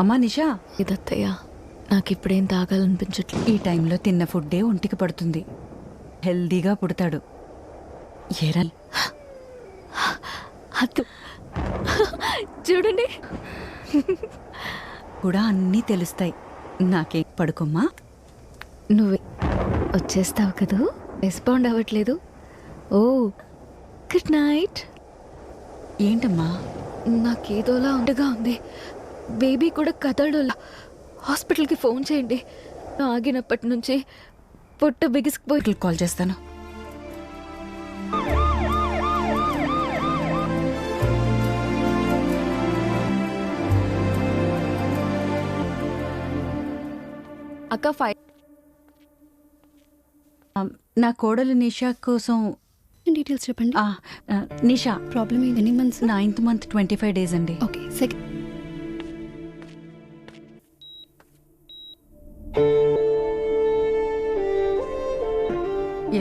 అమ్మా నిషా, ఇదత్తయ్య నాకిప్పుడేం తాగాలనిపించట్లేదు. ఈ టైంలో తిన్న ఫుడ్డే ఒంటికి పడుతుంది. హెల్దీగా పుడతాడు. ఏరా అద్దు చూడండి కూడా అన్నీ తెలుస్తాయి. నాకే పడుకోమ్మా. నువ్వే వచ్చేస్తావు కదూ, రెస్పాండ్ అవ్వట్లేదు. ఓ గుడ్ నైట్. ఏంటమ్మా? నాకేదోలా ఉండగా ఉంది. బేబీ కూడా కదలడోలా. హాస్పిటల్కి ఫోన్ చేయండి. ఆగినప్పటి నుంచి పొట్ట బిగిసిపోయి. కాల్ చేస్తాను. అక్క 5 నా కోడలు నిషా కోసం డీటెయిల్స్ చెప్పండి. నిషా ప్రాబ్లమ్ ఏంటి? ఎన్ని మంత్స్? 9th month 25 days అండి. ఓకే. సెకండ్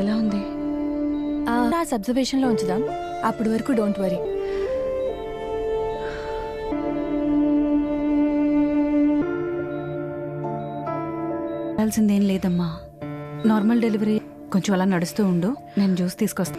ఎలా ఉంది? అబ్జర్వేషన్ లో ఉంచుదాం. అప్పటి వరకు డోంట్ వరీ. చేయాల్సిందేం లేదమ్మా. Normal delivery. కొంచెం అలా నడుస్తూ ఉండు, నేను జ్యూస్ తీసుకొస్తా.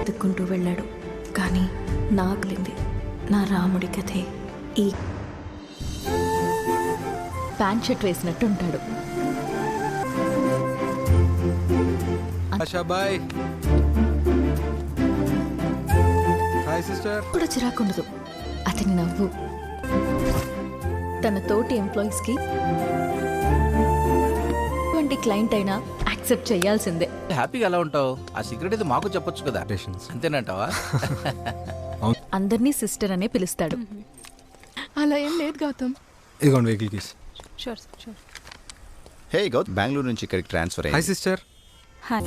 తిక్కుంటూ వెళ్ళాడు, కానీ నాకులింది నా రాముడి కథే. ఈ ప్యాంట్ షర్ట్ వేసినట్టు ఉంటాడు. బాయ్. Hi sister. కూడా చిరాకుండదు అతని నవ్వు. తన తోటి ఎంప్లాయీస్ కి వంటి క్లయింట్ అయినా యాక్సెప్ట్ చేయాల్సిందే. హ్యాపీగా ఎలా ఉంటావు? ఆ సీక్రెట్ అయితే మాకు చెప్పొచ్చు కదా. అంతేనంటావా? అందరినీ సిస్టర్ అనే పిలుస్తాడు. అలా ఏం లేదు గౌతమ్. ఇదిగోండి వెహికల్ కీస్. హే గౌతమ్, బెంగళూరు నుంచి ఇక్కడికి ట్రాన్స్ఫర్ హాయ్ అయ్యింది. సిస్టర్.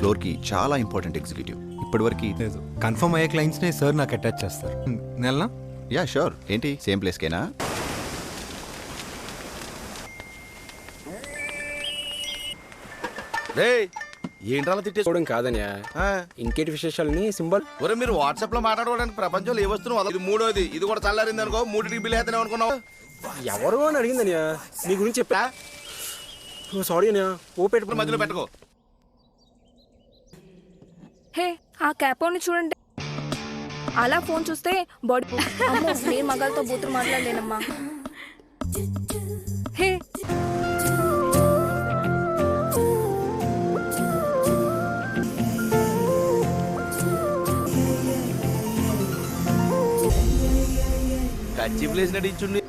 ఫ్లోర్ కి చాలా ఇంపార్టెంట్ ఎగ్జిక్యూటివ్. ఇప్పటివరకు లేదు, కన్ఫర్మ్ అయ్యే క్లయింట్స్ నే సార్ నాకు అటాచ్ చేస్తారు. నెలనా? Yeah sure. ఏంటి సేమ్ ప్లేస్ కేనా? ఏంట్రా తిట్టేసుకోవడం కాదన్యా, ఇంకేటి విశేషాలని సింబల్. ఒరే మీరు వాట్సాప్ లో మాట్లాడుకోవడానికి ప్రపంచంలో ఏ వస్తువు ఇది మూడోది. ఇది కూడా చల్లారింది అనుకో, 3 బిల్ అయితే అనుకున్నావు. ఎవరు అని అడిగిందన్యా, నీ గురించి చెప్పా. సారీ అన్యా, ఓ పెట్టుకుని మధ్యలో పెట్టుకో. హే, ఆ క్యాపోని చూడండి. అలా ఫోన్ చూస్తే బాడీ. నేను మగాలతో బూతులు మాట్లాడలేనమ్మా. హే, కచ్చి ప్లేస్ నడిచుండి.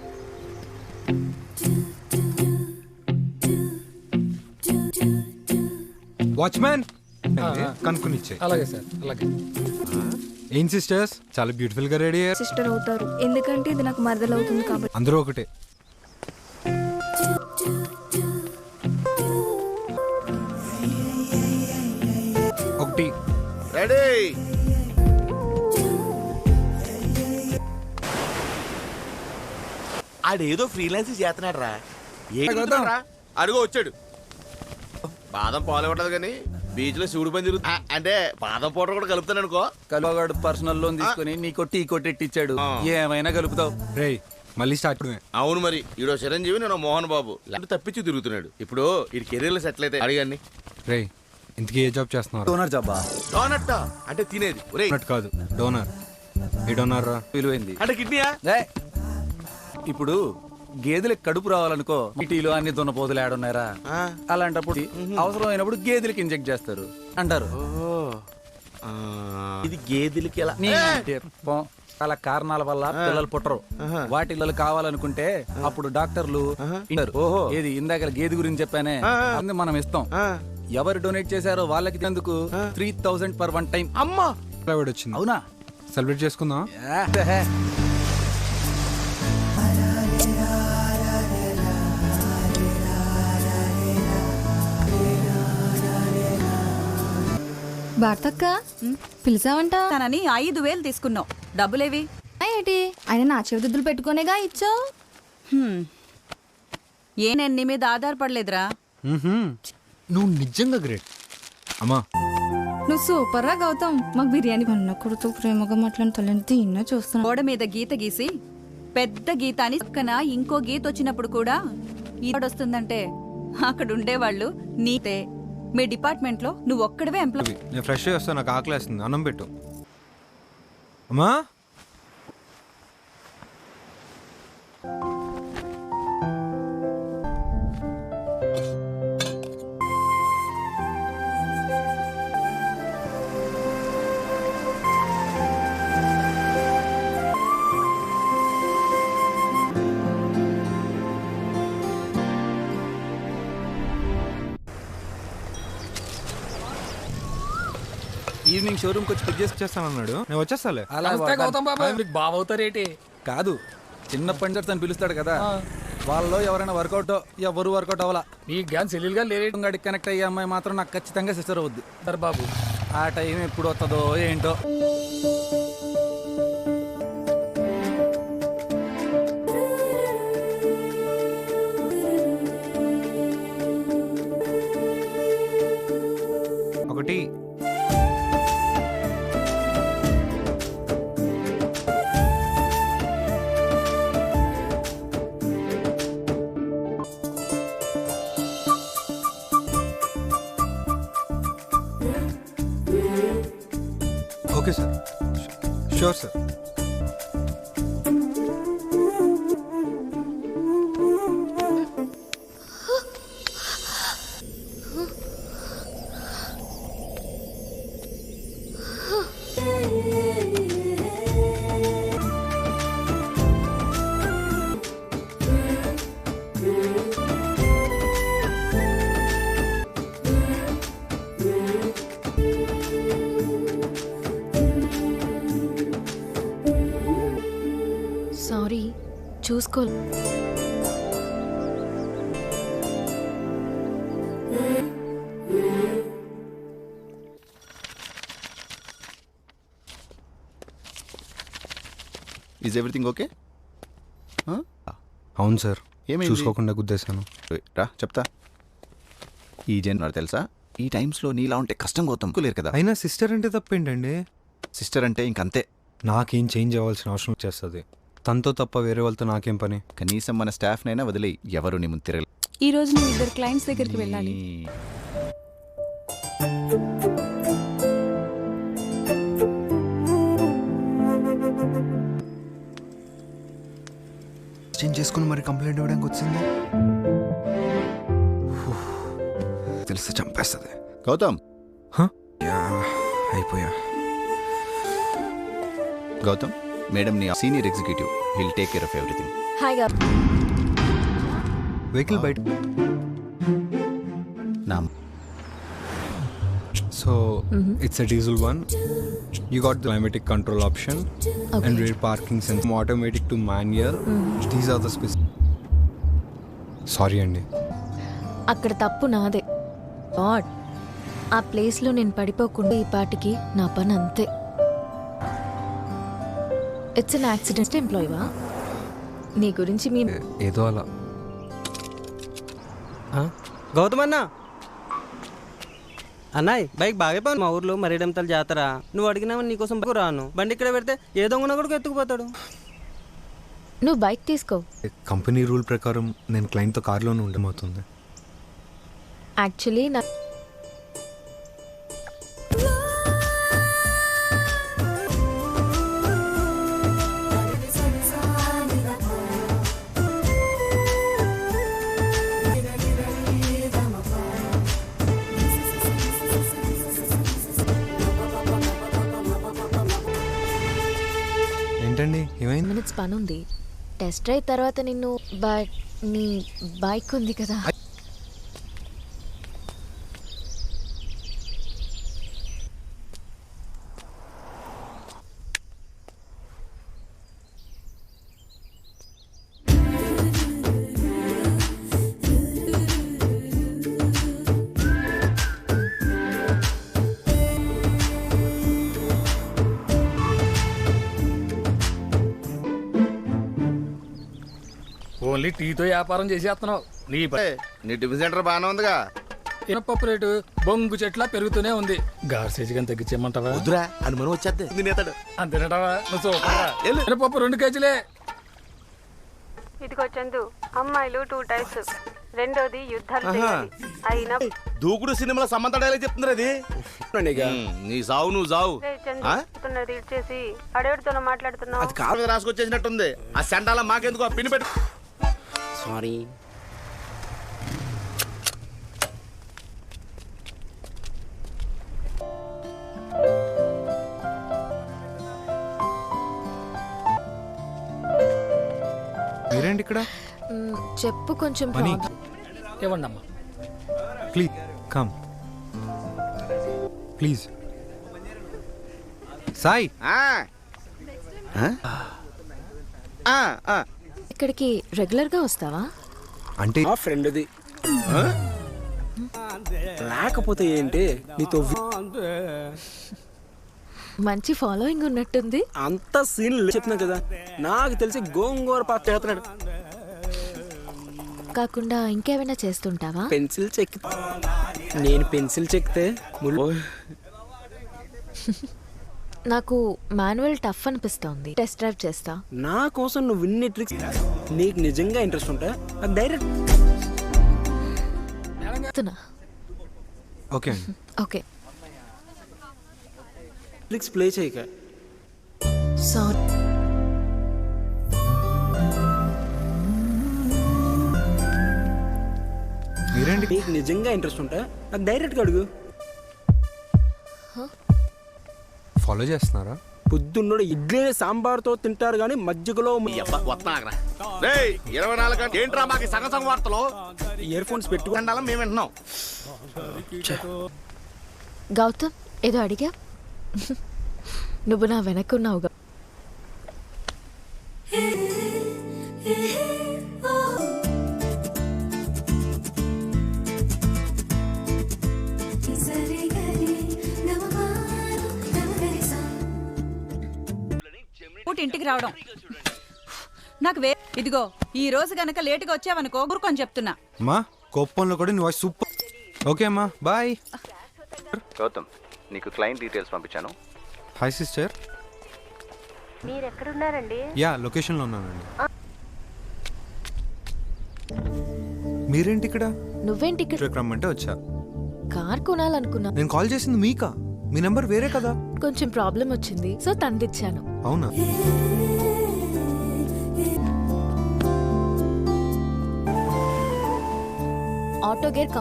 వాచ్మ్యాన్ కనుక్కుని ఇచ్చే. అలాగే సార్, అలాగే. ఏం సిస్టర్స్, చాలా బ్యూటిఫుల్ గా రెడీ అయ్యారు. సిస్టర్ అవుతారు ఎందుకంటే ఇది నాకు మరదలు అవుతుంది కాబట్టి. అందరూ ఒకటే. ఒకటి రెడీ. ఆడేదో ఫ్రీలాన్స్ చేస్తున్నాడు రా. అడుగు వచ్చాడు. బాదం పాలు ఇవ్వట్లేదు కానీ బీచ్ లో శివుడు పని తిరుగుతా. అంటే బాదం పౌడర్ కూడా కలుపుతాను అనుకో. కలువగాడు పర్సనల్ లోన్ తీసుకుని నీ కొట్టి ఈ కొట్టెట్టిచ్చాడు. ఏమైనా కలుపుతావు. రే మళ్ళీ స్టార్ట్. అవును మరి, ఈడో చిరంజీవి, నేను మోహన్ బాబు లాంటి తప్పించి తిరుగుతున్నాడు. ఇప్పుడు ఈ కెరీర్ లో సెటిల్ అయితే అడిగాన్ని. రే ఇంతకీ ఏ జాబ్ చేస్తున్నారు? డోనర్ జాబా? డోనట్ అంటే తినేది. ఒరేయ్ డోనట్ కాదు, డోనర్. ఏ డోనర్ రా? విలువైంది. అంటే కిడ్నీయా? ఇప్పుడు గేదెలకు కడుపు రావాలనుకో, వీటిలో అన్ని దున్నపోతులు ఏడున్నారా? అలాంటప్పుడు అవసరం అయినప్పుడు గేదెలకి ఇంజెక్ట్ చేస్తారు అంటారు. ఇది గేదెలకి ఎలా? చాలా కారణాల వల్ల పిల్లలు పుట్టరు. వాటి పిల్లలు కావాలనుకుంటే అప్పుడు డాక్టర్లు ఏది ఇందాక గేదె గురించి చెప్పానే, అది మనం ఇస్తాం. ఎవరు డొనేట్ చేశారో వాళ్ళకి ఎందుకు 3000 per one time. అమ్మా వచ్చింది. అవునా? సెలబ్రేట్ చేసుకుందాం. భారతక్క పిలిచావంట తనని 5,000 తీసుకున్నావు. డబ్బులేవి? ఏంటి ఆయన నా చెవిదిద్దులు పెట్టుకునేగా ఇచ్చావు. నేను నీ మీద ఆధారపడలేదురా. నువ్వు నిజంగా గ్రేట్ అమ్మా. నువ్వు సూపర్ రా గౌతమ్. మాకు బిర్యానీ పన్న కొడుతూ ప్రేమగా మాట్లాడుతాను తిన్నా చూస్తున్నా. గోడ మీద గీత గీసి పెద్ద గీత అని పక్కన ఇంకో గీత వచ్చినప్పుడు కూడా వస్తుందంటే అక్కడ ఉండేవాళ్ళు నీతే. మీ డిపార్ట్మెంట్ లో నువ్వు ఒక్కడవే ఎంప్లాయ్. నేను ఫ్రెష్ వస్తాను, నాకు ఆకలేస్తుంది, అన్నం పెట్టు అమ్మా. ఈవినింగ్ షోరూమ్కి వచ్చి పిక్ చేసి వచ్చేస్తానన్నాడు, నేను వచ్చేస్తాలే. అలా బావవుతారేటి కాదు, చిన్నప్పటి నుంచి తను పిలుస్తాడు కదా, వాళ్ళలో ఎవరైనా వర్కౌట్ ఎవరు వర్కౌట్ అవ్వాలా. ఈ గ్యాన్ సెల్లుగా లేరేటం గాడికి కనెక్ట్ అయ్యే అమ్మాయి మాత్రం నాకు ఖచ్చితంగా సిస్టర్ అవుద్ది. సరే బాబు, ఆ టైం ఎప్పుడు వస్తుందో ఏంటో. ఒకటి okay sir, sure sir. Sorry, చూసుకో. Is everything okay? అవును సార్, ఏమైంది? చూసుకోకుండా గుద్దేశాను. రా చెప్తా. ఈ జన్ తెలుసా, ఈ టైమ్స్లో నీలా ఉంటే కష్టం గౌతమ్ లేరు కదా. అయినా సిస్టర్ అంటే తప్పేంటండి? సిస్టర్ అంటే ఇంకంతే. నాకేం చేంజ్ అవ్వాల్సిన అవసరం వచ్చేస్తుంది. తనతో తప్ప వేరే వాళ్ళతో నాకేం పని? కనీసం మన స్టాఫ్నైనా వదిలి ఎవరు నీ ముందు తిరగలేదు. ఈ రోజు నువ్వు 2 క్లయింట్స్ దగ్గరికి వెళ్ళాలి. చేంజ్ చేసుకుని మరి కంప్లైంట్ ఇవ్వడానికి వచ్చింది. తెలిస్తే చంపేస్తుంది. గౌతమ్ అయిపోయా. గౌతమ్, మేడం నీ senior executive, will take care of everything. Hi గా వెహికల్ బయట. నా So it's a diesel one. You got the climatic control option and rear parking sensor, from automatic to manual. These are the Sorry అండి. అక్కడ తప్పు నాదే. God, ఆ ప్లేస్లో నేను పడిపోకుండా ఈ పాటికి నా పని అంతే. It's an accident. ఎంప్లాయీవా? నీ గురించి మీ ఏదో అలా. గౌతమ్ అన్న, అన్నాయ్ బైక్ బాగా పోను. మా ఊర్లో మరిడంతలు జాతర, నువ్వు అడిగినామని నీకోసం రాను. బండి ఇక్కడ పెడితే ఏ దొంగన కూడా ఎత్తుకుపోతాడు. నువ్వు బైక్ తీసుకో. కంపెనీ రూల్ ప్రకారం నేను క్లయింట్తో కార్లోనే ఉండమవుతుంది. యాక్చువల్లీ నా ఏంటండి ఏమైంది? మినిట్స్ పని ఉంది. టెస్ట్ డ్రైవ్ తర్వాత నిన్ను బట్ నీ బైక్ ఉంది కదా. ఓన్లీ టీతో వ్యాపారం చేసేస్తున్నావు నీ నీ టిఫిన్ సెంటర్ బాగానే ఉందిగా. పప్పు రేటు బొంగు చెట్ల పెరుగుతూనే ఉంది. గార్సేజ్ గాని తగ్గించేయమంటావా? వద్దురా అని మనం వచ్చేద్దే తినేతాడు. అంతేనటావా? నువ్వు సూపర్. పప్పు 2 కేజీలే. ఇదిగో చందు, అమ్మాయిలు 2 టైప్స్. రెండోది యుద్ధాలు చేయాలి. అయినా దూకుడు సినిమాలో సంబంధం డైలాగ్ చెప్తున్నారు అది. నీ సావు నువ్వు సావు. చందు ఇచ్చేసి అడవిడితో మాట్లాడుతున్నావు. అది కారు మీద రాసుకొచ్చేసినట్టుంది. ఆ సెంటాల మాకెందుకు, ఆ పిన్ని పెట్టు. సారీ. మీరేంటి ఇక్కడ? చెప్పు కొంచెం మనీ. ఇవ్వండి అమ్మా. Please come please. సాయి, ఇక్కడికి రెగ్యులర్ గా వస్తావా? అంటే మా ఫ్రెండ్ది. లేకపోతే ఏంటి నీతో మంచి ఫాలోయింగ్ ఉన్నట్టుంది. అంత సీన్ చెప్పినా కదా, నాకు తెలిసి గోంగూర పాప చేస్తున్నాడు. కాకుండా ఇంకేమైనా చేస్తుంటావా? Pencil check. నేను పెన్సిల్ చెక్తే నాకు మాన్యువల్ టఫ్ అనిపిస్తోంది. టెస్ట్ డ్రైవ్ చేస్తా. నా కోసం నువ్వు ఇన్ని ట్రిక్స్, నీకు నిజంగా ఇంట్రెస్ట్ ఉంటా నాకు direct. Okay okay. Tricks play చేయక. సారీ. మీరేంటి? నీకు నిజంగా ఇంట్రెస్ట్ ఉంటా నాకు డైరెక్ట్గా అడుగు. ఫాలో చేస్తున్నారా? పొద్దున్నోడు ఇడ్లీ సాంబార్తో తింటారు కానీ మజ్జిగలో 24 గంటలు ఏంట్రా మాకు సగం సగం వార్తలు. ఇయర్ ఫోన్స్ పెట్టుకుంటాం మేము వింటున్నాం. గౌతమ్ ఏదో అడిగా. నువ్వు నా వెనక్కున్నావుగా. ఇంటికి రావడం నాకు ఇదిగో ఈ రోజు గనక లేటుగా వచ్చావనుకో ఊరుకొని చెప్తున్నా. మా కోపంలో కూడా నువ్వు సూపర్. ఓకే అమ్మా, బాయ్. గౌతమ్, నీకు క్లయింట్ డీటెయిల్స్ పంపించాను. Hi sister. మీరు ఎక్కడున్నారండి? యా, లొకేషన్లో ఉన్నానండి. మీరేంటి ఇక్కడ? నువ్వేంటి ఇక్కడ? రమ్మంటే వచ్చా. కార్ కొనాలనుకున్నా. నేను కాల్ చేసింది మీకా? మీ నెంబర్ వేరే కదా. కొంచెం ప్రాబ్లం వచ్చింది, సో తందిచ్చాను. అవునా? ఆటో గేర్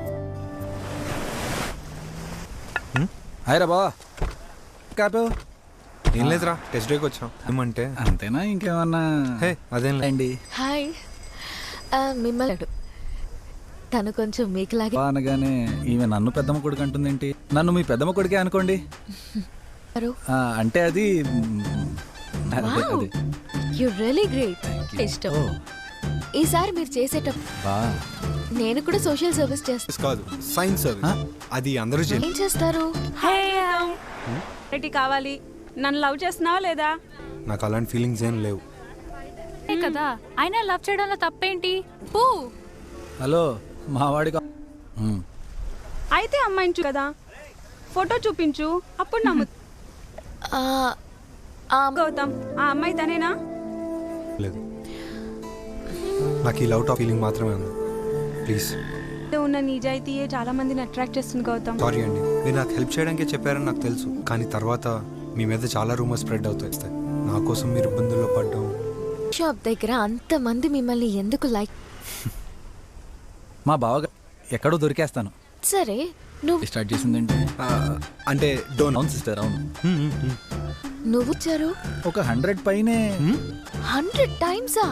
హాయ్రా బావా. కాపో ఏం లేదురా, టెస్ట్ డ్రైవ్కి వచ్చాం. ఏమంటే అంతేనా? ఇంకేమన్నా? హే అదేం లేండి. హాయ్. మిమ్మల్ని తను కొంచెం మీకులాగే అనగానే ఈమె నన్ను పెద్దమ్మ కొడుకు అంటుందేంటి? నన్ను మీ పెద్దమ్మ కొడుకే అనుకోండి. అంటే అది యు రియల్లీ గ్రేట్. ఇష్టం. ఈసారి మీరు చేసేటప్పుడు నేను కూడా సోషల్ సర్వీస్ చేస్తాను. కాదు, సైన్స్ సర్వీస్. అది అందరూ ఏం చేస్తారు? కావాలి. నన్ను లవ్ చేస్తున్నావా లేదా? నాకు అలాంటి ఫీలింగ్స్ ఏం లేవు కదా. అయినా లవ్ చేయడంలో తప్పేంటి? పూ. హలో, మా వాడికి అయితే అమ్మాయించు కదా, ఫోటో చూపించు, అప్పుడు నమ్ము. గౌతమ్, ఆ అమ్మాయి తనేనా? లేదు, నాకు ఈ లవ్ టాప్ ఫీలింగ్ మాత్రమే ఉంది. ప్లీజ్. ఉన్న నిజాయితీయే చాలా మందిని అట్రాక్ట్ చేస్తుంది గౌతమ్. సారీ అండి, మీరు నాకు హెల్ప్ చేయడానికే చెప్పారని నాకు తెలుసు. కానీ తర్వాత మీ మీద చాలా రూమర్స్ స్ప్రెడ్ అవుతాయి. నా కోసం మీరు ఇబ్బందుల్లో పడ్డాం. షాప్ దగ్గర అంతమంది మిమ్మల్ని ఎందుకు లైక్? మా బావగా ఎక్కడో దొరికేస్తాను. సరే, నువ్వు స్టార్ట్ చేసిందంటే అంటే డోన్. అవును సిస్టర్, అవును. నువ్వు ఇచ్చారు ఒక 100 పైనే. 100 టైమ్సా?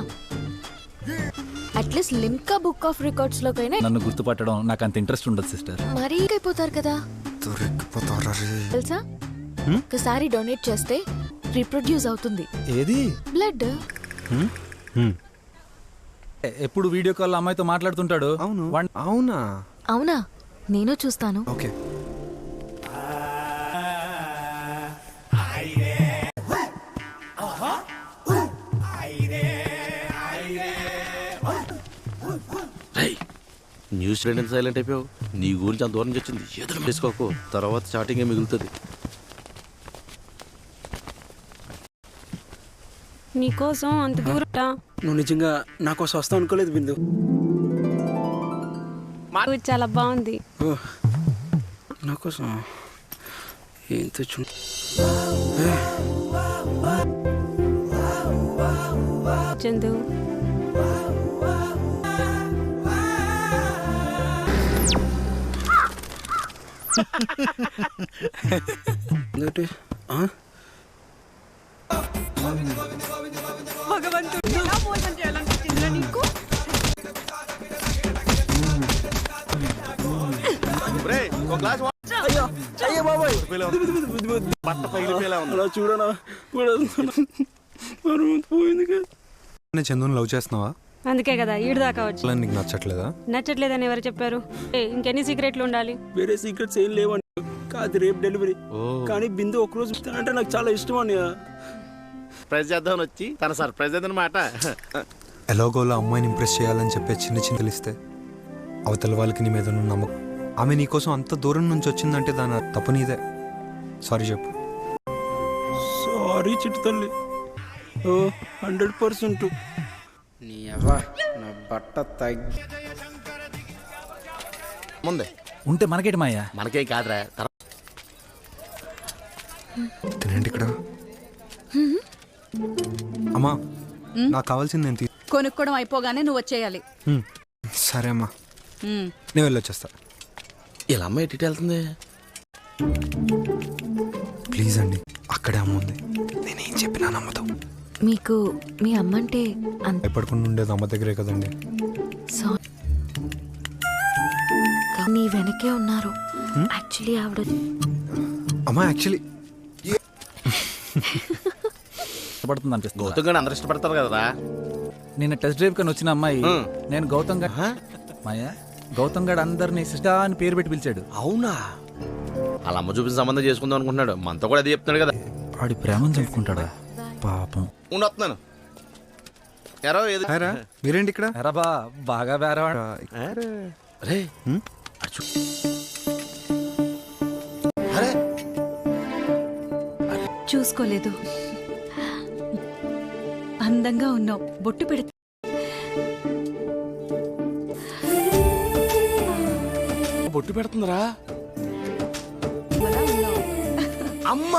At least Limca book of records లోకైనా నన్ను గుర్తుపట్టడం నాకు అంత ఇంట్రెస్ట్ ఉండదు సిస్టర్. మరీ అయిపోతారు కదా. తెలుసా, ఒకసారి డొనేట్ చేస్తే రీప్రొడ్యూస్ అవుతుంది. ఏది? బ్లడ్. ఎప్పుడు వీడియో కాల్ అమ్మాయితో మాట్లాడుతుంటాడు. అవును. అవునా? అవునా? నేను చూస్తాను. ఓకే. న్యూస్ రెండు సైలెంట్ అయిపోయావు. నీ గురించి అంత దూరం నుంచి వచ్చింది ఎదురు చేసుకోకు, తర్వాత స్టార్టింగే మిగులుతుంది. నీకోసం అంత దూరం నువ్వు నిజంగా నా కోసం వస్తావు అనుకోలేదు బిందు. చాలా బాగుంది. ఓ, నా కోసం ఏం తెచ్చు చందు. ఏంటి? ఆ? ఒరేయ్, ఒక గ్లాస్ అయ్యో బాబాయ్, బట్ట పగిలిపోయేలా ఉంది. అలా చూడనా పోయింది కదా. నేను చందుని లవ్ చేస్తున్నావా? అందుకే కదా ఈడు దాకా వచ్చి. అలా నీకు నచ్చట్లేదా? నచ్చట్లేదని ఎవరు చెప్పారు? ఇంకెన్ని సీక్రెట్లు ఉండాలి? వేరే సీక్రెట్స్ ఏం లేవండి. కాదు రేపు డెలివరీ. కానీ బిందు ఒకరోజు అంటే నాకు చాలా ఇష్టం అని. సర్ప్రైజ్ చేద్దామని వచ్చి తన సర్ప్రైజ్ అదనమాట. ఎలాగోలా అమ్మాయిని ఇంప్రెస్ చేయాలని చెప్పే చిన్న చిన్న తెలిస్తే అవతల వాళ్ళకి నీ మీద ఉన్న నమ్మకం. ఆమె నీకోసం అంత దూరం నుంచి వచ్చిందంటే దాని తప్పు నీదే. సారీ చెప్పు. సారీ చిట్టు తల్లి. ఓ 100%. నీ అవ్వ నా బట్ట తగ్గి ముందే ఉంటే మనకేటి మాయా? మనకేం కాదురా. తినండి ఇక్కడ. అమ్మా, నాకు కావాల్సింది నేను కొనుక్కోవడం అయిపోగానే నువ్వు వచ్చేయాలి. సరే అమ్మా, నేను వెళ్ళొచ్చేస్తా. ఇలా అమ్మ ఎట్టి వెళ్తుంది? ప్లీజ్ అండి, అక్కడే అమ్మ ఉంది. నేనేం చెప్పినా నమ్మతాం. మీకు మీ అమ్మంటే అంత భయపడకుండా ఉండేది అమ్మ దగ్గరే కదండి. నీ వెనకే ఉన్నారు. యాక్చువల్లీ ఆవిడ అమ్మా యాక్చువల్లీ ఇష్టపడుతుంది అనిపిస్తుంది. గౌతమ్ గారు అందరూ ఇష్టపడతారు కదరా. నిన్న టెస్ట్ డ్రైవ్ కని వచ్చిన అమ్మాయి నేను గౌతమ్ గారు మాయా, గౌతమ్ గారు అందరినీ సిస్టా అని పేరు పెట్టి పిలిచాడు. అవునా? అలా అమ్మ చూపించిన సంబంధం చేసుకుందాం అనుకుంటున్నాడు. మనతో కూడా అదే చెప్తున్నాడు కదా. వాడి ప్రేమను చంపుకుంటాడా పాపం. ఉండొస్తున్నాను. ఎరో ఏది మీరేంటి ఇక్కడ? ఎరాబా బాగా బేరవాడు. అరే అరే చూసుకోలేదు. అందంగా ఉన్నావు. బొట్టు పెడితే బొట్టు పెడుతుందిరా అమ్మ.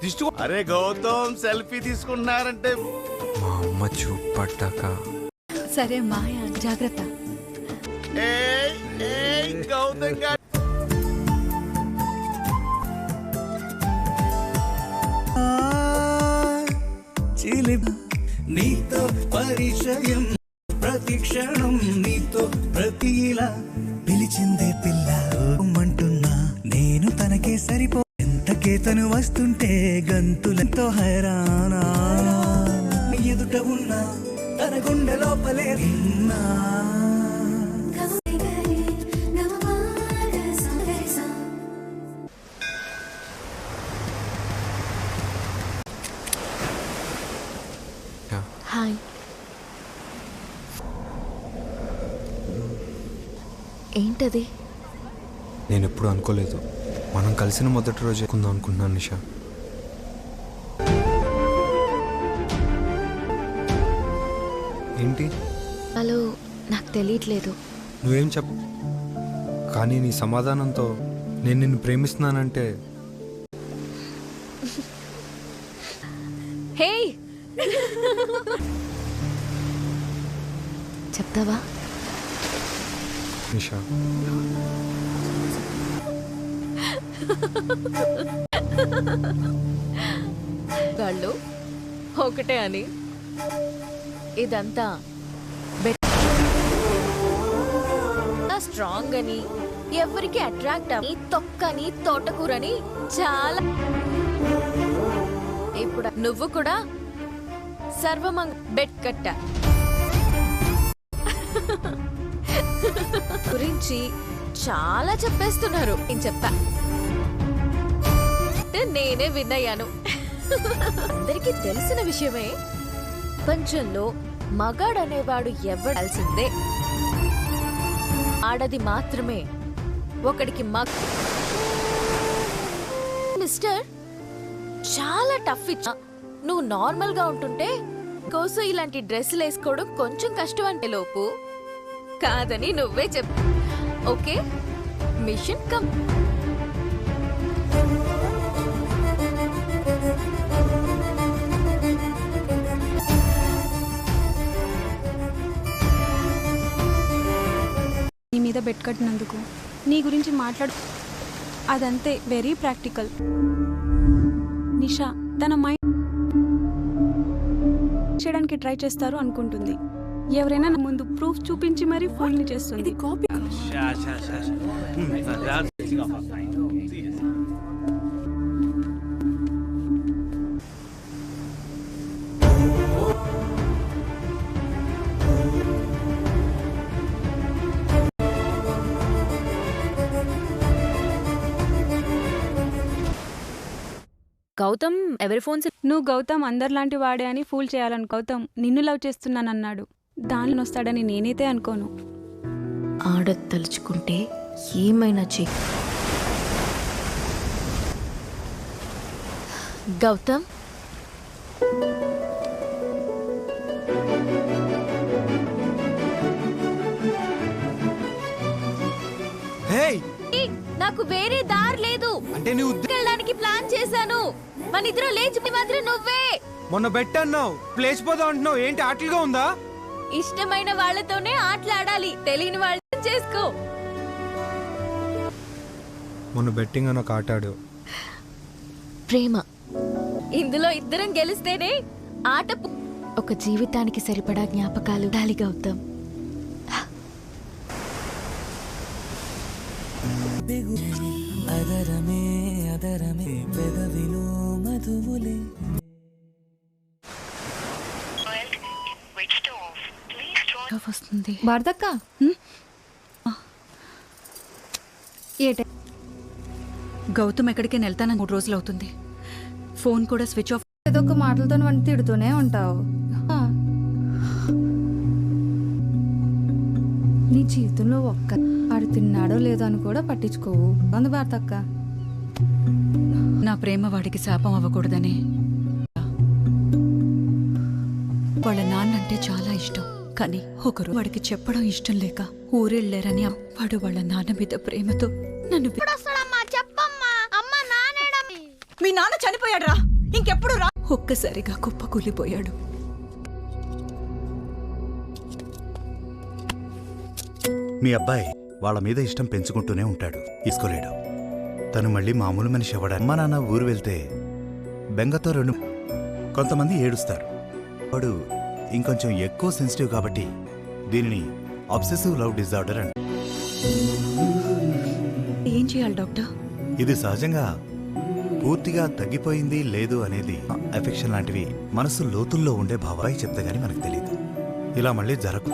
దిష్టి. అరే గౌతమ్ సెల్ఫీ తీసుకుంటున్నారంటే మా అమ్మ చూపట్టాక. సరే మాయా, జాగ్రత్త. గౌతమ్ గారు నీతో పరిచయం ప్రతి క్షణం నీతో ప్రతిలా పిలిచిందే పిల్ల అంటున్నా నేను తనకే సరిపో ఎంతకే తను వస్తుంటే గంతులతో హైరానా ఎదుట ఉన్నా తన గుండె లోపలే విన్నా. హాయ్. ఏంటది? నేను ఎప్పుడు అనుకోలేదు మనం కలిసిన మొదటి రోజు ఎక్కుందాం అనుకుంటున్నాను నిషా. ఏంటి? హలో, నాకు తెలియట్లేదు. నువ్వేం చెప్పు, కానీ నీ సమాధానంతో నేను నిన్ను ప్రేమిస్తున్నానంటే. హే చెప్తావా? నిషా, వాళ్ళు ఒకటే అని ఇదంతా స్ట్రాంగ్ అని ఎవరికి అట్రాక్ట్ అని తొక్కని తోటకూరని చాలా. ఇప్పుడు నువ్వు కూడా సర్వమంగ బెట్ కట్ట గురించి చాలా చెప్పేస్తున్నారు. నేను చెప్పా, నేనే విన్నయ్యాను. అందరికీ తెలిసిన విషయమే, ప్రపంచంలో మగాడనేవాడు ఎవడాల్సిందే. ఆడది మాత్రమే ఒకడికి మిస్టర్ చాలా టఫ్ ఇచ్చా. నువ్వు నార్మల్ గా ఉంటుంటే కోసం ఇలాంటి డ్రెస్సులు వేసుకోవడం కొంచెం కష్టం అంటే లోపు కాదని నువ్వే చెప్పు. Okay, mission come. నీ మీద బెట్ కట్టినందుకు నీ గురించి మాట్లాడు. అదంతే, వెరీ ప్రాక్టికల్. నిషా తన మైండ్ చేయడానికి ట్రై చేస్తారు అనుకుంటుంది. ఎవరైనా నా ముందు ప్రూఫ్ చూపించి మరీ ఫోన్ని చేస్తుంది. కాపీ గౌతమ్ ఎవరి ఫోన్స్? నువ్వు గౌతమ్ అందరిలాంటి వాడే అని ఫూల్ చేయాలను. గౌతమ్ నిన్ను లవ్ చేస్తున్నానన్నాడు. దానిలో వస్తాడని నేనైతే అనుకోను. ఆడది తలుచుకుంటే ఏమైనా చెయ్యి. గౌతమ్ నాకు వేరే దారి లేదు. అంటే నీ వెళ్ళడానికి ప్లాన్ చేశాను. మన ఇద్దరు లేచి మాత్రం నువ్వే మొన్న బెట్టన్నావు, లేచిపోదాం అంటున్నావు. ఏంటి ఆటలుగా ఉందా? ఇష్టమైన వాళ్ళతోనే ఆటలాడాలి, తెలియని వాళ్ళతో చేసుకో. మొన్న బెట్టింగ్ అని ఒక ఆట ఆడు. ప్రేమ ఇందులో ఇద్దరం గెలిస్తేనే ఆట. ఒక జీవితానికి సరిపడా జ్ఞాపకాలు గాలి గౌతమ్. అదరమే అదరమే పెదవిలో మధువులే. వస్తుంది భారతక్క. గౌతమ్ ఎక్కడికైనా వెళ్తానని 3 రోజులు అవుతుంది. ఫోన్ కూడా స్విచ్ ఆఫ్. ఏదో ఒక మాటలతో వంటి తిడుతూనే ఉంటావు. నీ జీవితంలో ఒక్క ఆడు తిన్నాడో లేదో అని కూడా పట్టించుకోవు. అందు భారతక్క. నా ప్రేమ వాడికి శాపం అవ్వకూడదని. వాళ్ళ నాన్నంటే చాలా ఇష్టం, కానీ ఒకరు వాడికి చెప్పడం ఇష్టం లేక ఊరెళ్ళారని వాడు వాళ్ళ నాన్న మీద ప్రేమతో నన్ను. మీ నాన్న చనిపోయాడురా, ఇంకెప్పుడు రా. ఒక్కసారిగా కుప్పకూలిపోయాడు. మీ అబ్బాయి వాళ్ళ మీద ఇష్టం పెంచుకుంటూనే ఉంటాడు, తీసుకోలేడు. తను మళ్ళీ మామూలు మనిషి అవ్వడా. అమ్మా నాన్న ఊరు వెళ్తే బెంగతో కొంతమంది ఏడుస్తారు. వాడు ఇంకొంచెం ఎక్కువ సెన్సిటివ్ కాబట్టి దీనిని అబ్సెసివ్ లవ్ డిజార్డర్ అంట. ఏం చేయాలి డాక్టర్? ఇది సహజంగా పూర్తిగా తగ్గిపోయింది లేదు అనేది ఎఫెక్షన్ లాంటివి మనసు లోతుల్లో ఉండే భావాయి చెప్తే గానీ మనకు తెలియదు. ఇలా మళ్ళీ జరగదు.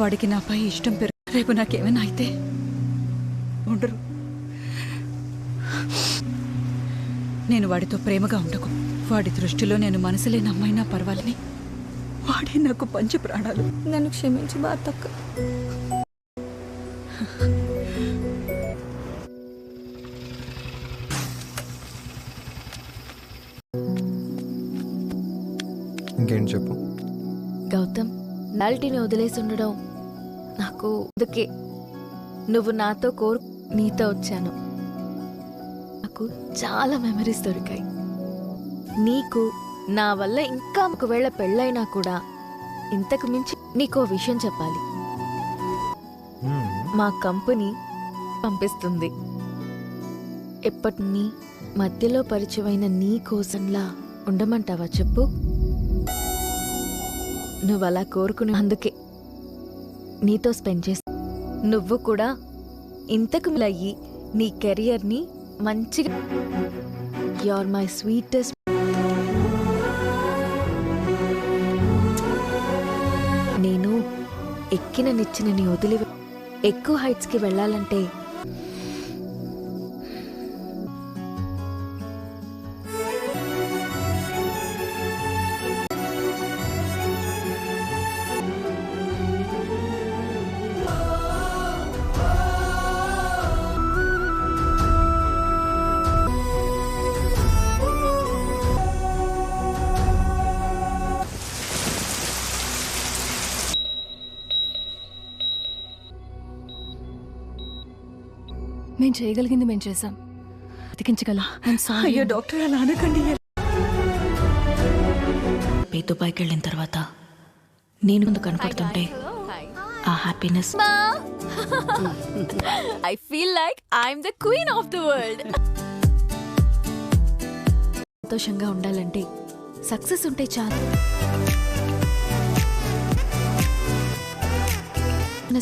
వాడికి నాపై ఇష్టం రేపు నాకేమైనా అయితే ఉండరు. నేను వాడితో ప్రేమగా ఉండకు. వాడి దృష్టిలో నేను మనసులేని అమ్మైనా పర్వాలని వాడే నాకు పంచి ప్రాణాలు. నన్ను క్షమించి భారతక్క. ఇంకేం చెప్పు. గౌతమ్, నాల్టీని వదిలేసి ఉండడం నాకు అందుకే నువ్వు నాతో నీతో వచ్చాను. నాకు చాలా మెమరీస్ దొరికాయి. నీకు నా వల్ల ఇంకా ఒకవేళ పెళ్ళైనా కూడా ఇంతకు మించి నీకో విషయం చెప్పాలి. మా కంపెనీ పంపిస్తుంది. ఎప్పటి మధ్యలో పరిచయమైన నీ కోసంలా ఉండమంటావా చెప్పు? నువ్వలా కోరుకునే అందుకే నీతో స్పెండ్ చేసి నువ్వు కూడా ఇంతకు అయ్యి నీ కెరియర్ని మంచిగా. You are my sweetest. నేను ఎక్కిన నిచ్చిన నీ వదిలి ఎక్కువ హైట్స్కి వెళ్ళాలంటే మేము చేయగలిగింది మేము చేశాం. బతికించగలం. అయ్యో డాక్టర్ అలా అనకండి. దుబాయ్కి వెళ్ళిన తర్వాత నేను ముందు కనపడుతుంటే ఆ happiness I feel like I'm the queen of the world. సంతోషంగా ఉండాలంటే సక్సెస్ ఉంటే చాలు.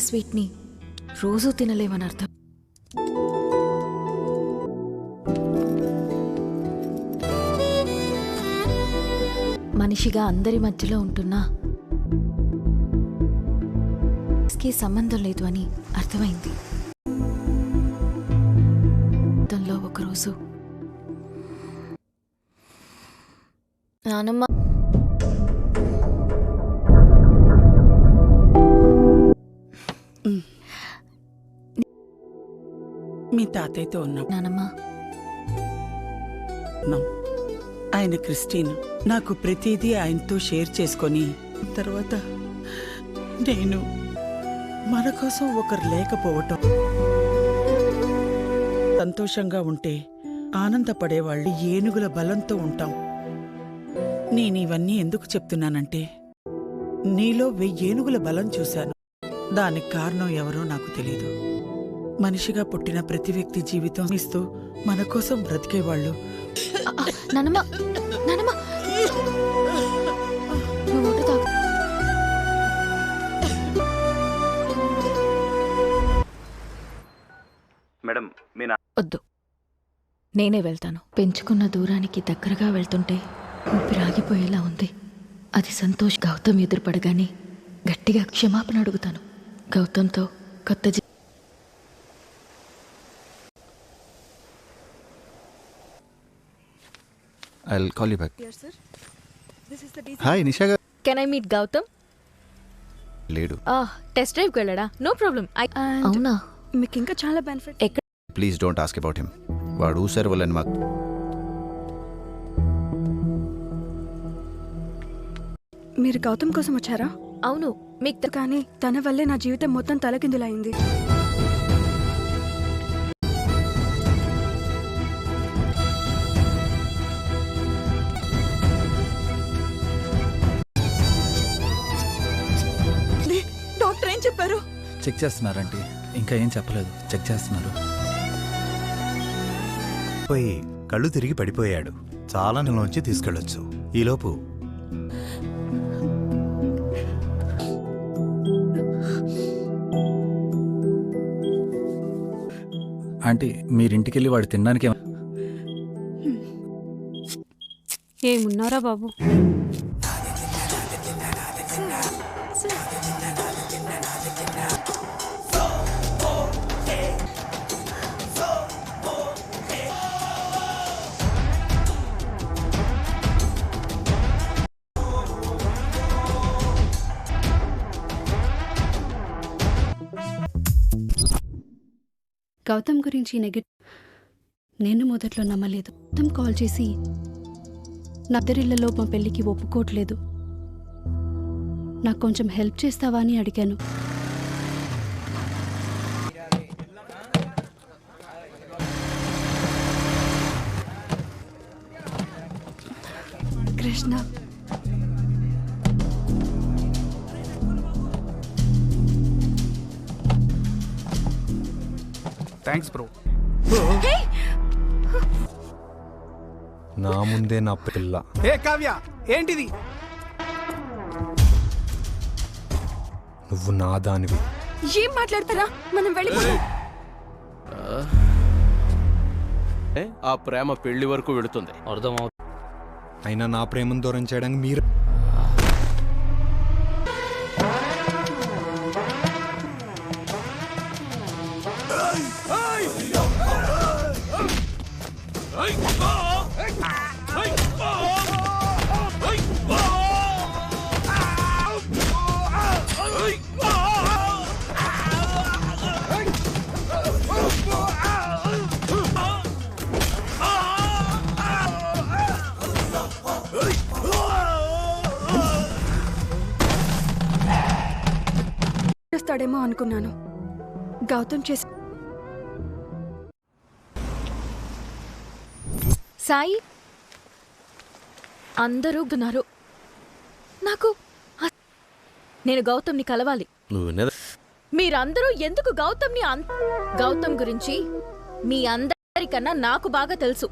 స్వీట్ ని రోజు తినలేమని అర్థం. మనిషిగా అందరి మధ్యలో ఉంటున్నా సంబంధం లేదు అని అర్థమైంది. తనలో ఒకరోజు నానమ్మ మీ తాతయ్యతో ఉన్నాం. నానమ్మ ఆయన క్రిస్టియన్. నాకు ప్రతిదీ ఆయనతో షేర్ చేసుకొని తర్వాత నేను మన కోసం ఒకరు లేకపోవటం. సంతోషంగా ఉంటే ఆనందపడేవాళ్ళు ఏనుగుల బలంతో ఉంటాం. నేను ఇవన్నీ ఎందుకు చెప్తున్నానంటే నీలో 1000 ఏనుగుల బలం చూశాను. దానికి కారణం ఎవరో నాకు తెలీదు. మనిషిగా పుట్టిన ప్రతి వ్యక్తి జీవితం ఇస్తూ మన కోసం బ్రతికేవాళ్ళు. నానమ్మ నానమ్మ మేడం వద్దు, నేనే వెళ్తాను. పెంచుకున్న దూరానికి దగ్గరగా వెళ్తుంటే ఊపిరాగిపోయేలా ఉంది. అది సంతోష్. గౌతమ్ ఎదురుపడగానే గట్టిగా క్షమాపణ అడుగుతాను. గౌతమ్తో కొత్త I'll call you back. Hi Nisha గారు. Can I meet Gautam? లేడు. టెస్ట్ డ్రైవ్కి వెళ్ళడా? No problem. అవునా? మీకు ఇంకా చాలా బెనిఫిట్. ఎక్కడ? Please don't ask about him. వాడు ఊసారు వాళ్ళని మాకు. మీరు గౌతమ్ కోసం వచ్చారా? అవును. మీకు కానీ తన వల్లే నా జీవితం మొత్తం తలకిందులైంది. డాక్టర్ ఏం చెప్పారు? చెక్ చేస్తున్నారంటే ఇంకా ఏం చెప్పలేదు. చెక్ చేస్తున్నారు. పోయి కళ్ళు తిరిగి పడిపోయాడు. చాలా నెలలోంచి తీసుకెళ్ళొచ్చు. ఈలోపు ఆంటీ మీరింటికెళ్ళి వాడు తినడానికి ఏమున్నారా బాబు? గౌతమ్ గురించి నేను మొదట్లో నమ్మలేదు. గౌతమ్ కాల్ చేసి నా ఇద్దరిళ్లలో మా పెళ్ళికి ఒప్పుకోవట్లేదు, నాకు కొంచెం హెల్ప్ చేస్తావా అని అడిగాను. Krishna thanks bro. నా ముందే నా పిల్ల. ఏ కావ్య ఏంటిది? నువ్వు నా దానివి. ఏం మాట్లాడతారా? మనం వెళ్ళిపోతాం. ఆ ప్రేమ పెళ్లి వరకు వెళుతుంది. అర్థమవుతుంది. అయినా నా ప్రేమను దూరం చేయడానికి మీరు చేస్తాడేమో అనుకున్నాను. గౌతమ్ చేసి సాయి అందరూ ఉన్నారు. నాకు నేను గౌతమ్ని కలవాలి. మీరందరూ ఎందుకు గౌతమ్ని గౌతమ్ గురించి మీ అందరికన్నా నాకు బాగా తెలుసు.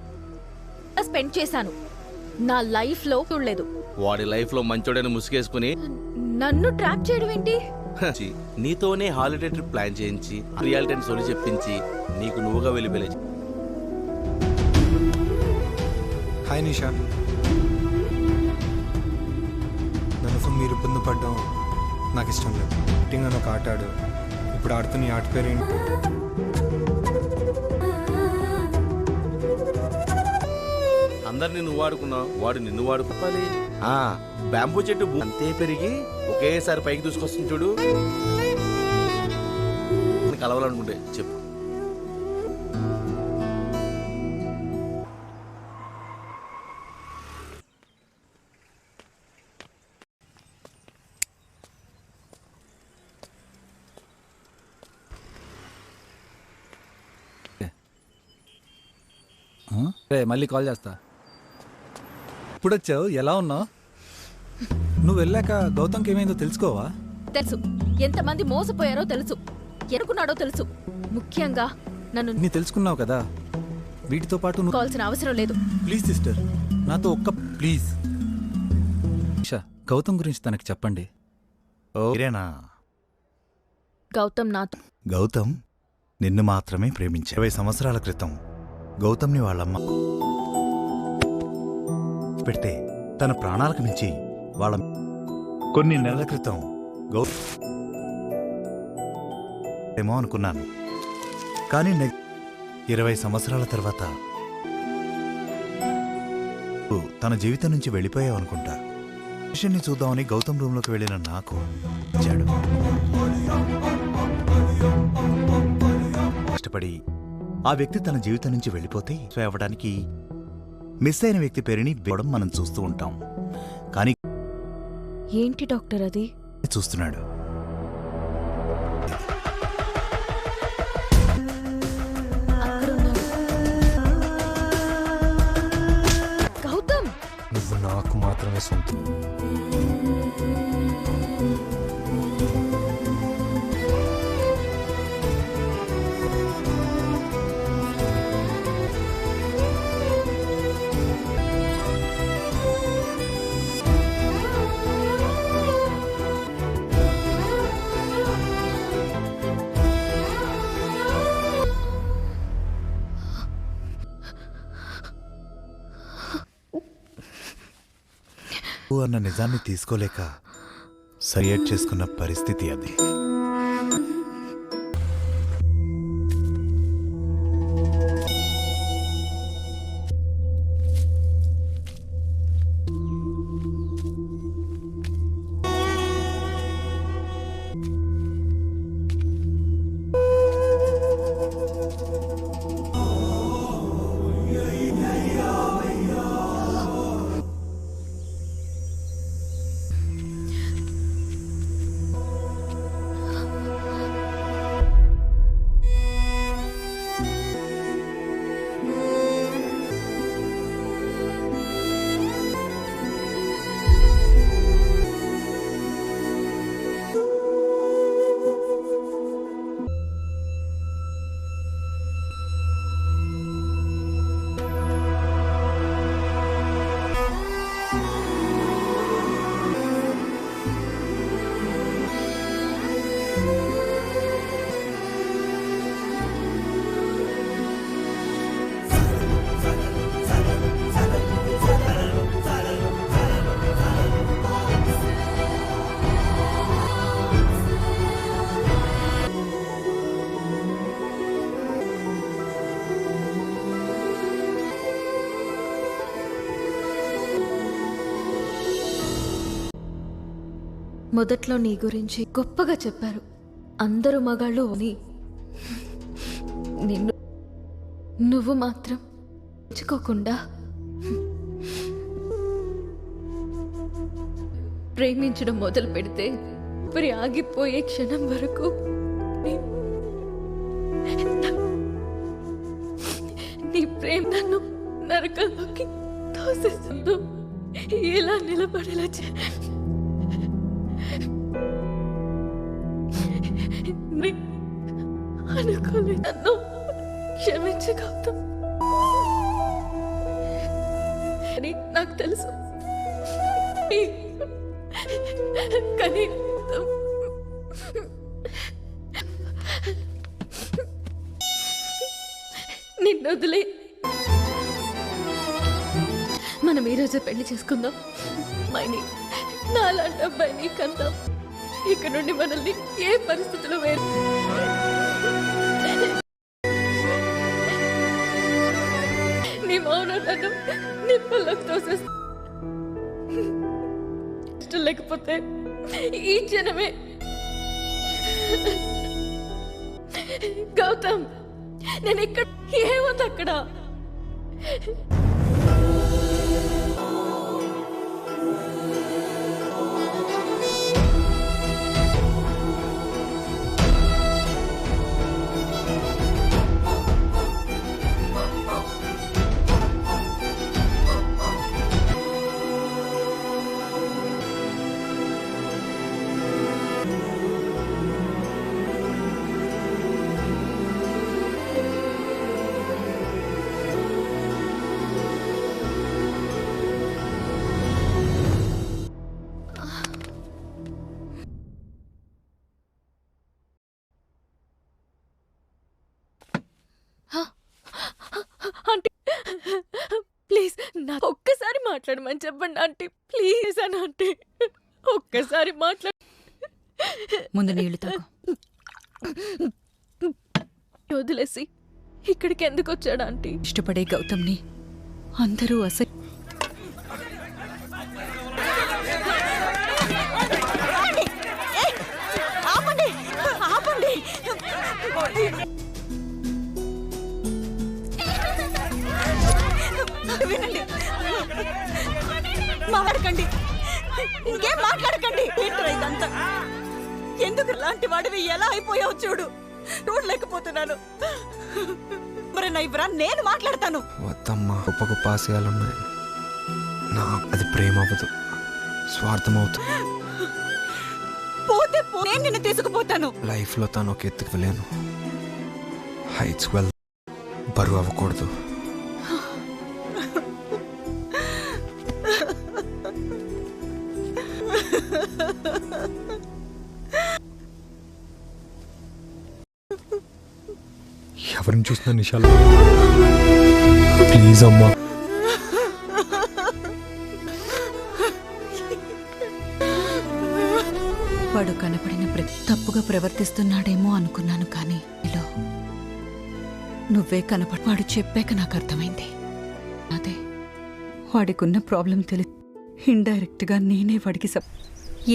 స్పెండ్ చేశాను. నా లైఫ్ లో చూడలేదు. వాడి లైఫ్ లో మంచోడని ముసుగేసుకుని నన్ను ట్రాప్ చేయడం ఏంటి? నీతోనే హాలిడే ట్రిప్ ప్లాన్ చేయించి రియాలిటీ సొలి చెప్పించి నీకు నువ్వుగా వెళ్ళిపోయి. హాయ్ నిషా. నన్ను మీరు ఇబ్బంది పడ్డం నాకు ఇష్టం లేదు. టింగ్ అని ఒక ఆట ఆడు. ఇప్పుడు ఆడుతున్న ఈ ఆట పేరు ఏంటి? అందరిని నువ్వు వాడుకున్నావు, వాడు నిన్ను వాడుకోవాలి. బ్యాంబూ చెట్టు అంతే పెరిగి ఒకేసారి పైకి దూసుకొస్తుంది చూడు. కలవాలనుకుంటే చెప్పు. మళ్ళీ కాల్ చేస్తా. ఇప్పుడు వచ్చావు, ఎలా ఉన్నావు? నువ్వు వెళ్ళాక గౌతమ్కి ఏమైందో తెలుసుకోవా? తెలుసు. ఎంతమంది మోసపోయారో తెలుసు. ఎనుకున్నాడో తెలుసు. ముఖ్యంగా నన్ను నీ తెలుసుకున్నావు కదా, వీటితో పాటు నువ్వు కావాల్సిన అవసరం లేదు. ప్లీజ్ సిస్టర్, నాతో ఒక్క ప్లీజ్. గౌతమ్ గురించి తనకి చెప్పండి. మీరేనా? గౌతమ్ నాతో గౌతమ్ నిన్ను మాత్రమే ప్రేమించా. 20 సంవత్సరాల క్రితం గౌతమ్ని వాళ్ళమ్మ పెడితే తన ప్రాణాలకు మించి వాళ్ళ కొన్ని నెలల క్రితం ఏమో అనుకున్నాను. కానీ 20 సంవత్సరాల తర్వాత తన జీవితం నుంచి వెళ్ళిపోయావనుకుంటా. విషయాన్ని చూద్దామని గౌతమ్ రూమ్లోకి వెళ్ళిన నాకు ఇచ్చాడు. కష్టపడి ఆ వ్యక్తి తన జీవితం నుంచి వెళ్ళిపోతే అవ్వడానికి మిస్ అయిన వ్యక్తి పేరుని వేయడం మనం చూస్తూ ఉంటాం. కానీ ఏంటి డాక్టర్ అది చూస్తున్నాడు. గౌతమ్, నువ్వు నాకు మాత్రమే సొంతం. అన్న నిజాన్ని తీసుకోలేక సరియేట్ చేసుకున్న పరిస్థితి అది. మొదట్లో నీ గురించి గొప్పగా చెప్పారు అందరూ మగాళ్ళు అని. నిన్ను నువ్వు మాత్రం మెచ్చుకోకుండా ప్రేమించడం మొదలు పెడితే మరి ఆగిపోయే క్షణం వరకు నీ ప్రేమ నన్ను నరకంలోకి నీళ్ళలోకి తోసేస్తుందో ఇలా నిలబడేలా అనుకోలేదు. నన్ను క్షమించు గౌతమ్. అని నాకు తెలుసు, కానీ నిన్ను వదిలే మనం ఈరోజే పెళ్లి చేసుకుందాం. మైని నాలాంటి అబ్బాయిని కందాం. ఇక్కడ నుండి మనల్ని ఏ పరిస్థితుల్లో వేరు నీ మౌనం నన్ను నిప్పుల్లోకి తోసేస్తా. ఇష్టం లేకపోతే ఈ జనమే. గౌతమ్, నేను ఇక్కడ ఏముంది అక్కడ? ఆంటీ ప్లీజ్ నాకు ఒక్కసారి మాట్లాడమని చెప్పండి ఆంటీ. ప్లీజ్ అని ఆంటీ, ఒక్కసారి మాట్లాడు. ముందు నీళ్లు తాగు. వదిలేసి ఇక్కడికి ఎందుకు వచ్చాడు ఆంటీ? ఇష్టపడే గౌతమ్ని అందరూ అసలు వినండి, మాట్లాడకండి, ఇంకేం మాట్లాడకండి. ఏంట్రా ఇదంతా? ఎందుకు లాంటి వాడివి ఎలా అయిపోయావు చూడు. చూడలేకపోతున్నాను. మరి నా ఇవ్వరా, నేను మాట్లాడతాను. వద్దమ్మా, గొప్ప గొప్ప ఆశయాలున్నాయి. అది ప్రేమ అవ్వదు, స్వార్థం అవుతుంది. పోతే నేను నిన్ను తీసుకుపోతాను. లైఫ్లో తను ఒక ఎత్తుకు వెళ్ళాను. హైట్స్ వెల్ బరువు అవ్వకూడదు. ఎవరిని చూసినా నిషాలు, ప్లీజ్ అమ్మా. వాడు కనపడిన తప్పుగా ప్రవర్తిస్తున్నాడేమో అనుకున్నాను, కానీ ఇలా నువ్వే కనపడి వాడు చెప్పాక నాకు అర్థమైంది. అదే వాడికున్న ప్రాబ్లం తెలిసి ఇండైరెక్ట్ గా నేనే వాడికి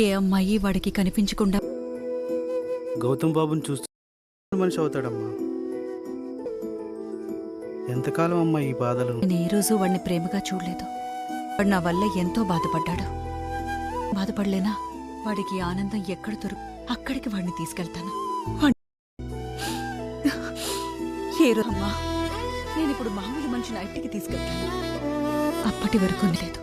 ఏ అమ్మాయి వాడికి కనిపించకుండా గౌతమ్ బాబుని చూస్తూ మనిషి అవుతాడమ్మా. ఎంతకాలం అమ్మా ఈ బాధలు? నేను ఏ రోజు వాడిని ప్రేమగా చూడలేదు. వాడు నా వల్ల ఎంతో బాధపడ్డాడు. బాధపడలేనా? వాడికి ఆనందం ఎక్కడ అక్కడికి వాడిని తీసుకెళ్తాను. అమ్మా, నేను ఇప్పుడు మామూలు మనిషిని ఇంటికి తీసుకెళ్తాను. అప్పటి వరకు లేదు.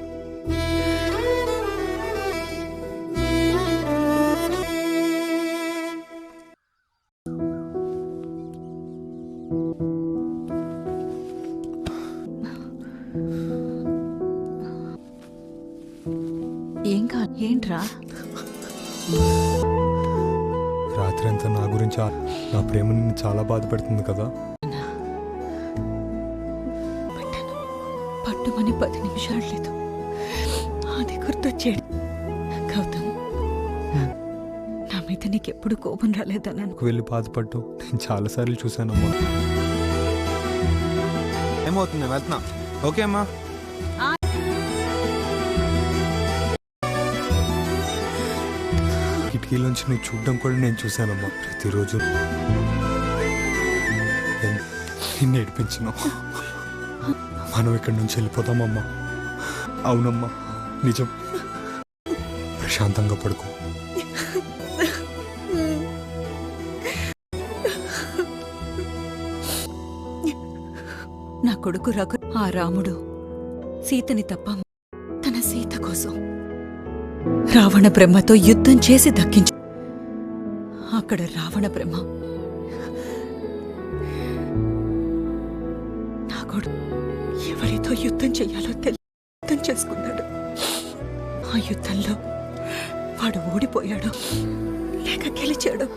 ఏం కాదు, ఏంట్రా? రాత్రి అంతా నా గురించి నా ప్రేమ నిన్ను చాలా బాధ పెడుతుంది కదా. పట్టుమని 10 నిమిషాలు లేదు, అది గుర్తొచ్చాడు. గౌతమ్, నా మీద నీకెప్పుడు కోపం రాలేదని వెళ్ళి బాధపడ్డు నేను చాలాసార్లు చూశానమ్మా. ఏమవుతుంది, వెళ్తున్నా. ఓకే అమ్మా. కిటికీలోంచి నువ్వు చూడడం కూడా నేను చూశానమ్మా. ప్రతిరోజు నిన్ను ఏడిపించినావు. మనం ఇక్కడి నుంచి వెళ్ళిపోతామమ్మా. అవునమ్మా, నిజం. ప్రశాంతంగా పడుకో. నా కొడుకు రఘు, ఆ రాముడు సీతని తప్ప తన సీత కోసం రావణ బ్రహ్మతో యుద్ధం చేసి దక్కించు. అక్కడ రావణ బ్రహ్మ నా కొడుకు ఎవరితో యుద్ధం చెయ్యాలో యుద్ధం చేసుకున్నాడు. ఆ యుద్ధంలో వాడు ఓడిపోయాడు లేక గెలిచాడు.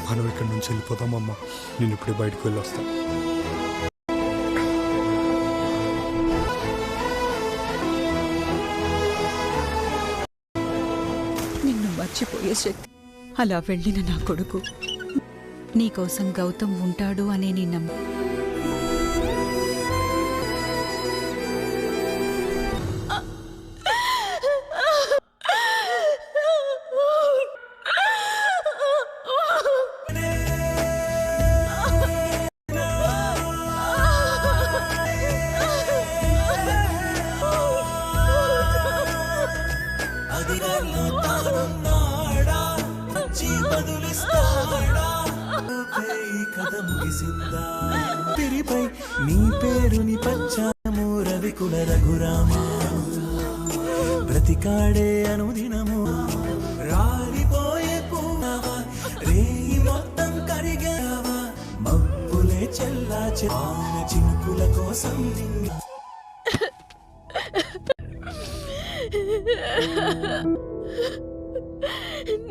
మనం ఇక్కడి నుంచి వెళ్ళిపోదామమ్మా. నేను ఇప్పుడే బయటకు వెళ్ళి వస్తాను. నిన్ను మర్చిపోయే శక్తి అలా వెళ్ళిన నా కొడుకు నీకోసం గౌతమ్ ఉంటాడు అనే నీ నమ్మ తిరిపై నీ పేరుని పచ్చాము రవికుల రఘురామ బ్రతికాడే అనుదినము రాలిపోయే పూనవా రేయి మొత్తం కరిగావా మబ్బులే చెల్లా చెల్లాన చినుకుల కోసం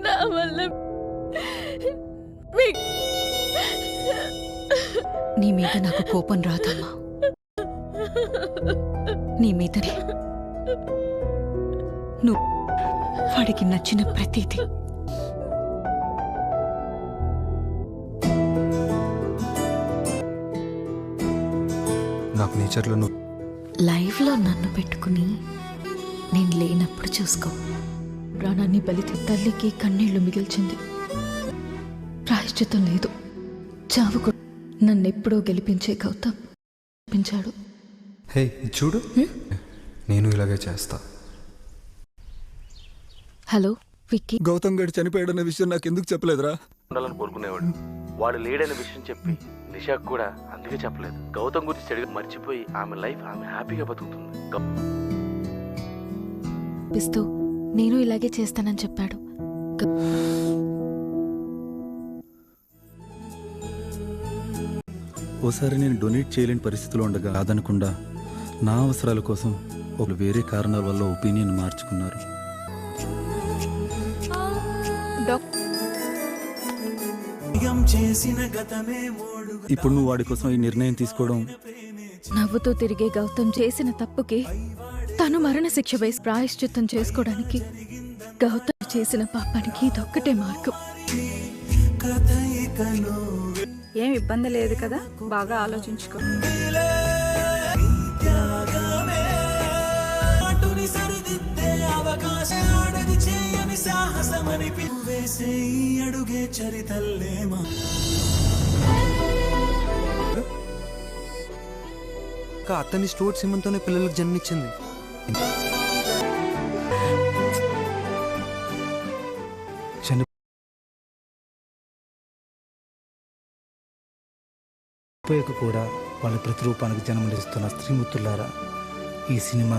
నా వల్ల నీ మీద నాకు కోపం రాదమ్మా. నీ మీదనే నువ్వు వాడికి నచ్చిన ప్రతిదీ నాకు నేచర్లో నువ్వు లైఫ్లో నన్ను పెట్టుకుని నేను లేనప్పుడు చూసుకో. ప్రాణాన్ని బలితే తల్లికి కన్నీళ్లు మిగిల్చింది. ప్రాయశ్చితం లేదు. చావుకు నన్నెప్పుడో గెలిపించే గౌతమ్ గెలిపించాడు. హే చూడు, నేను ఇలాగే చేస్తా. హలో విక్కీ. గౌతమ్ గడి చనిపోయాడన్న విషయం నాకు ఎందుకు చెప్పలేదురా? ఉండాలని కోరుకునేవాడు. వాడు లేడనే విషయం చెప్పి నిషాకు కూడా అందుకే చెప్పలేదు. గౌతమ్ గురించి చెడుగా మర్చిపోయి ఆమె లైఫ్ ఆమె హ్యాపీగా బతుకుతుంది. పిస్తూ నేను ఇలాగే చేస్తానని చెప్పాడు. ఓసారి నేను డొనేట్ చేయలేని పరిస్థితిలో ఉండగా కాదనకుండా నా అవసరాల కోసం ఒక వేరే కారణాల వల్ల ఒపీనియన్ మార్చుకున్నారు. ఇప్పుడు నువ్వు వాడి కోసం ఈ నిర్ణయం తీసుకోవడం. నవ్వుతూ తిరిగే గౌతమ్ చేసిన తప్పుకి తను మరణశిక్ష వేసి ప్రాయశ్చిత్తం చేసుకోవడానికి గౌతమ్ చేసిన పాపానికి ఇదొక్కటే మార్గం. ఏం ఇబ్బంది లేదు కదా, బాగా ఆలోచించుకో. అతని స్టోర్ సిమంతోనే పిల్లలకు జన్మించింది. కూడా వాళ్ళ ప్రతిరూపానికి జన్మనిస్తున్న స్త్రీమూర్తులారా, ఈ సినిమా